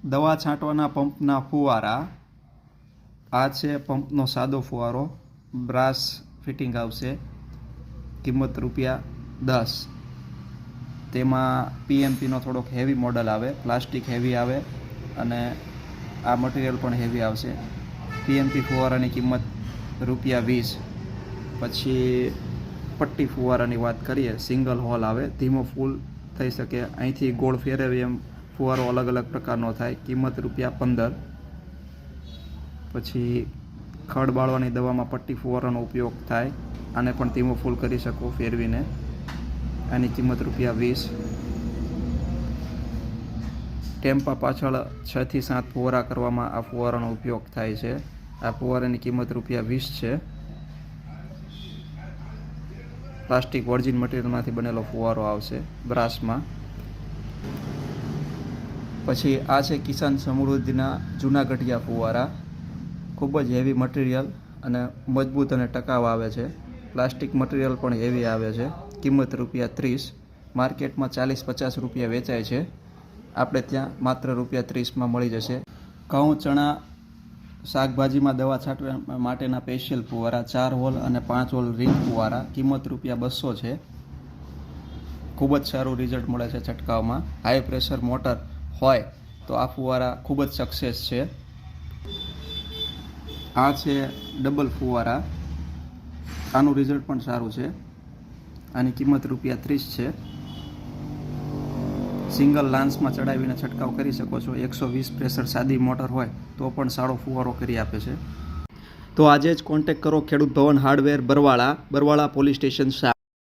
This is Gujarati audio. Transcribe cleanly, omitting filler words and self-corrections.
દવા છાંટવાના પંપના ફુવારા. આ છે પંપનો સાદો ફુવારો, બ્રાસ ફિટિંગ આવશે, કિંમત ₹10. તેમાં PMPનો થોડોક હેવી મોડલ આવે, પ્લાસ્ટિક હેવી આવે અને આ મટીરિયલ પણ હેવી આવશે. PMP ફુવારાની કિંમત ₹20. પછી પટ્ટી ફુવારાની વાત કરીએ, સિંગલ હોલ આવે, ધીમો ફૂલ થઈ શકે, અહીંથી ગોળ ફેરવી એમ ફુવારો અલગ અલગ પ્રકારનો થાય, કિંમત ₹15. પછી ખડ બાળવાની દવામાં પટ્ટી ફુવારાનો ઉપયોગ થાય, આને પણ ધીમો ફૂલ કરી શકો ફેરવીને, આની કિંમત ₹20. ટેમ્પા પાછળ 6 થી 7 ફુવારા કરવામાં આ ફુવારાનો ઉપયોગ થાય છે. આ ફુવારાની કિંમત ₹20 છે. પ્લાસ્ટિક વર્જિન મટીરિયલમાંથી બનેલો ફુવારો આવશે બ્રાસમાં. પછી આ છે કિસાન સમૃદ્ધિના જૂના ગઢિયા ફુવારા. ખૂબ જ હેવી મટીરિયલ અને મજબૂત અને ટકાઉ આવે છે. પ્લાસ્ટિક મટીરિયલ પણ હેવી આવે છે. કિંમત ₹30. માર્કેટમાં ₹40-50 વેચાય છે, આપણે ત્યાં માત્ર ₹30માં મળી જશે. ઘઉં, ચણા, શાકભાજીમાં દવા છાંટવા માટેના સ્પેશિયલ ફુવારા, 4 હોલ અને 5 હોલ રિંગ ફુવારા, કિંમત ₹200 છે. ખૂબ જ સારું રિઝલ્ટ મળે છે છંટકાવમાં. હાઈ પ્રેશર મોટર હોય તો આ ફુવારા ખૂબ જ સક્સેસ છે. આ છે ડબલ ફુવારા, આનું રિઝલ્ટ પણ સારું છે. આની કિંમત ₹30 છે. સિંગલ લાન્સમાં ચડાવીને છંટકાવ કરી શકો છો. 120 પ્રેશર સાદી મોટર હોય તો પણ સારો ફુવારો કરી આપે છે. તો આજે જ કોન્ટેક્ટ કરો ખેડૂત ભવન હાર્ડવેર, બરવાળા પોલીસ સ્ટેશન 7.